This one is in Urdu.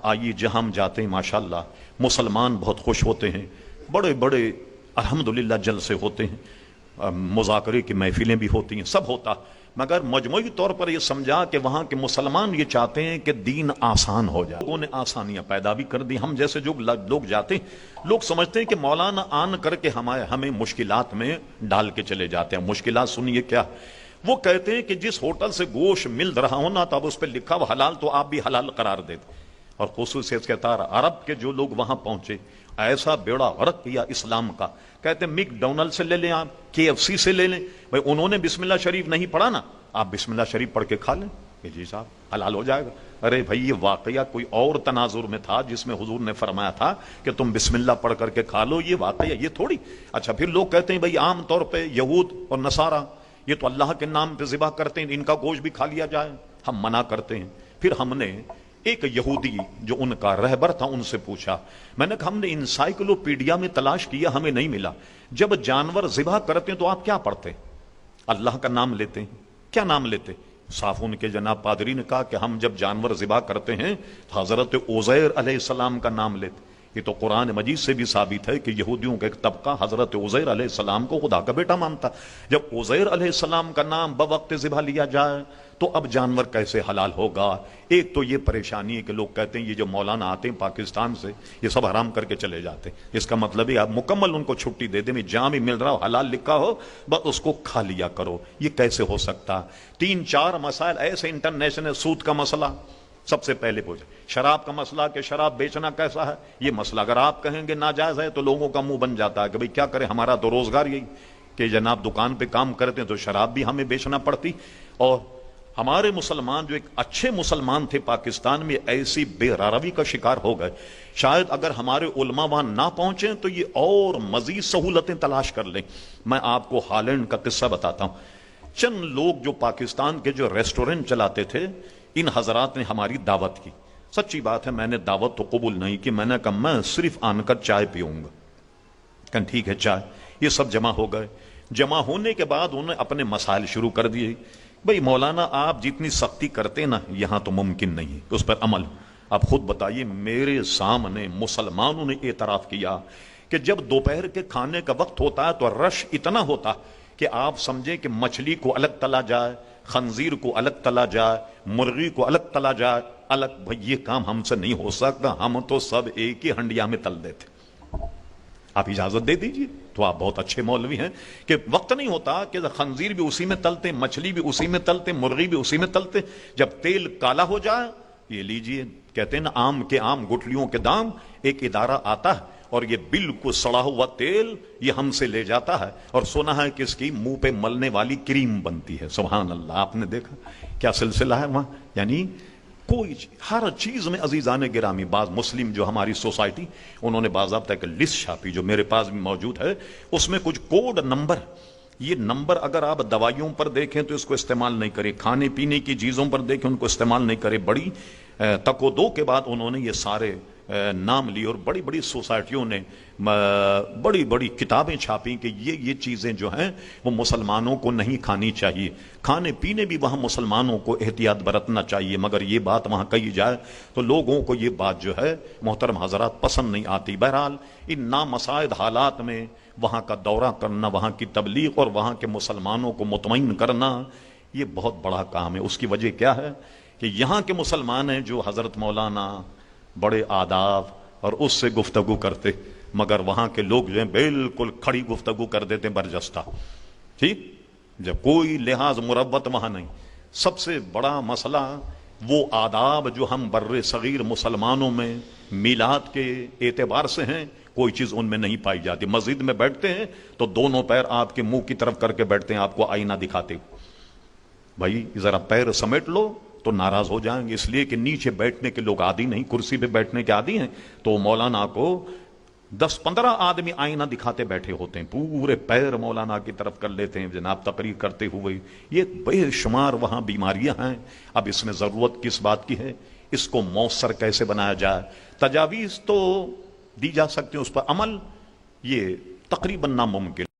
آئیے جہاں ہم جاتے ہیں ماشاءاللہ مسلمان بہت خوش ہوتے ہیں، بڑے بڑے الحمدللہ جلسے ہوتے ہیں، مذاکرے کی محفلیں بھی ہوتی ہیں، سب ہوتا، مگر مجموعی طور پر یہ سمجھا کہ وہاں کے مسلمان یہ چاہتے ہیں کہ دین آسان ہو جائے۔ لوگوں نے آسانیاں پیدا بھی کر دی، ہم جیسے جو لوگ جاتے ہیں، لوگ سمجھتے ہیں کہ مولانا آن کر کے ہمیں مشکلات میں ڈال کے چلے جاتے ہیں۔ مشکلات سنیے کیا، وہ کہتے ہیں کہ جس ہوٹل سے گوشت مل رہا ہو نا، تو اب اس پہ لکھا ہوا حلال، تو آپ بھی حلال قرار دیتے۔ اور خصوصیت کے طور عرب کے جو لوگ وہاں پہنچے، ایسا بیڑا غرق کیا اسلام کا، کہتے ہیں میک ڈونلڈ سے لے لیں، آپ KFC سے لے لیں، بھائی انہوں نے بسم اللہ شریف نہیں پڑھا نا، آپ بسم اللہ شریف پڑھ کے کھا لیں کہ جی صاحب حلال ہو جائے گا۔ ارے بھائی یہ واقعہ کوئی اور تناظر میں تھا جس میں حضور نے فرمایا تھا کہ تم بسم اللہ پڑھ کر کے کھا لو، یہ واقعہ یہ تھوڑی۔ اچھا پھر لوگ کہتے ہیں بھائی عام طور پہ یہود اور نصارہ یہ تو اللہ کے نام پہ ذبح کرتے ہیں، ان کا گوشت بھی کھا لیا جائے، ہم منع کرتے ہیں۔ پھر ہم نے ایک یہودی جو ان کا رہبر تھا ان سے پوچھا، میں نے کہا ہم نے انسائکلوپیڈیا میں تلاش کیا، ہمیں نہیں ملا، جب جانور ذبح کرتے ہیں تو آپ کیا پڑھتے ہیں؟ اللہ کا نام لیتے ہیں؟ کیا نام لیتے؟ صاف ان کے جناب پادری نے کہا کہ ہم جب جانور ذبح کرتے ہیں تو حضرت عزیر علیہ السلام کا نام لیتے۔ یہ تو قرآن مجید سے بھی ثابت ہے کہ یہودیوں کا ایک طبقہ حضرت عزیر علیہ السلام کو خدا کا بیٹا مانتا۔ جب عزیر علیہ السلام کا نام بوقت ذبح لیا جائے تو اب جانور کیسے حلال ہوگا؟ ایک تو یہ پریشانی ہے کہ لوگ کہتے ہیں یہ جو مولانا آتے ہیں پاکستان سے یہ سب حرام کر کے چلے جاتے ہیں، اس کا مطلب ہے آپ مکمل ان کو چھٹی دے دیں، جہاں بھی مل رہا ہو حلال لکھا ہو بس اس کو کھا لیا کرو۔ یہ کیسے ہو سکتا؟ 3-4 مسائل ایسے انٹرنیشنل، سود کا مسئلہ سب سے پہلے پوچھے، شراب کا مسئلہ کہ شراب بیچنا کیسا ہے، یہ مسئلہ اگر آپ کہیں گے ناجائز ہے تو لوگوں کا منہ بن جاتا ہے کہ بھئی کیا کریں، ہمارا تو روزگار یہی کہ جناب دکان پہ کام کرتے ہیں تو شراب بھی ہمیں بیچنا پڑتی۔ اور ہمارے مسلمان جو ایک اچھے مسلمان تھے پاکستان میں ایسی بے روی کا شکار ہو گئے، شاید اگر ہمارے علماء وہاں نہ پہنچیں تو یہ اور مزید سہولتیں تلاش کر لیں۔ میں آپ کو ہالینڈ کا قصہ بتاتا ہوں۔ چند لوگ جو پاکستان کے جو ریسٹورنٹ چلاتے تھے، ان حضرات نے ہماری دعوت کی، سچی بات ہے میں نے دعوت تو قبول نہیں کی، میں نے کہا میں صرف آن کر چائے پیوں گا۔ کہ ٹھیک ہے چائے، یہ سب جمع ہو گئے۔ جمع ہونے کے بعد انہوں نے اپنے مسائل شروع کر دیے، بھئی مولانا آپ جتنی سختی کرتے نا یہاں تو ممکن نہیں کہ اس پر عمل۔ آپ خود بتائیے، میرے سامنے مسلمانوں نے اعتراف کیا کہ جب دوپہر کے کھانے کا وقت ہوتا ہے تو رش اتنا ہوتا کہ آپ سمجھیں کہ مچھلی کو الگ تلا جائے، خنزیر کو الگ تلا جائے، مرغی کو الگ تلا جائے الگ۔ بھئی یہ کام ہم سے نہیں ہو سکتا، ہم تو سب ایک ہی ہنڈیا میں تل دیتے۔ آپ اجازت دے دیجئے، تو آپ بہت اچھے مولوی ہیں کہ وقت نہیں ہوتا کہ خنزیر بھی اسی میں تلتے، مچھلی بھی اسی میں تلتے، مرغی بھی اسی میں تلتے، جب تیل کالا ہو جائے یہ لیجئے، کہتے ہیں نا آم کے آم گٹھلیوں کے دام، ایک ادارہ آتا ہے اور یہ بالکل سڑا ہوا تیل یہ ہم سے لے جاتا ہے، اور سنا ہے کہ اس کی منہ پہ ملنے والی کریم بنتی ہے۔ سبحان اللہ، آپ نے دیکھا کیا سلسلہ ہے وہاں، یعنی کوئی ہر چیز میں عزیزان گرامی۔ بعض مسلم جو ہماری سوسائٹی، انہوں نے باضابطہ ایک لسٹ چھاپی جو میرے پاس بھی موجود ہے، اس میں کچھ کوڈ نمبر، یہ نمبر اگر آپ دوائیوں پر دیکھیں تو اس کو استعمال نہیں کریں، کھانے پینے کی چیزوں پر دیکھیں ان کو استعمال نہیں کریں۔ بڑی تک و دو کے بعد انہوں نے یہ سارے نام لیے، اور بڑی بڑی سوسائٹیوں نے بڑی بڑی کتابیں چھاپی کہ یہ چیزیں جو ہیں وہ مسلمانوں کو نہیں کھانی چاہیے۔ کھانے پینے بھی وہاں مسلمانوں کو احتیاط برتنا چاہیے، مگر یہ بات وہاں کہی جائے تو لوگوں کو یہ بات جو ہے محترم حضرات پسند نہیں آتی۔ بہرحال ان نامساعد حالات میں وہاں کا دورہ کرنا، وہاں کی تبلیغ اور وہاں کے مسلمانوں کو مطمئن کرنا یہ بہت بڑا کام ہے۔ اس کی وجہ کیا ہے کہ یہاں کے مسلمان ہیں جو حضرت مولانا بڑے آداب اور اس سے گفتگو کرتے، مگر وہاں کے لوگ جو ہیں بالکل کھڑی گفتگو کر دیتے برجستہ، ٹھیک، جب کوئی لحاظ مروت وہاں نہیں۔ سب سے بڑا مسئلہ وہ آداب جو ہم بر صغیر مسلمانوں میں میلاد کے اعتبار سے ہیں، کوئی چیز ان میں نہیں پائی جاتی۔ مسجد میں بیٹھتے ہیں تو دونوں پیر آپ کے منہ کی طرف کر کے بیٹھتے ہیں، آپ کو آئینہ دکھاتے، بھائی ذرا پیر سمیٹ لو تو ناراض ہو جائیں گے، اس لیے کہ نیچے بیٹھنے کے لوگ عادی نہیں، کرسی پہ بیٹھنے کے عادی ہیں، تو مولانا کو 10-15 آدمی آئینہ دکھاتے بیٹھے ہوتے ہیں، پورے پیر مولانا کی طرف کر لیتے ہیں جناب تقریر کرتے ہوئے۔ یہ بے شمار وہاں بیماریاں ہیں۔ اب اس میں ضرورت کس بات کی ہے، اس کو مؤثر کیسے بنایا جائے؟ تجاویز تو دی جا سکتی ہیں، اس پر عمل یہ تقریباً ناممکن۔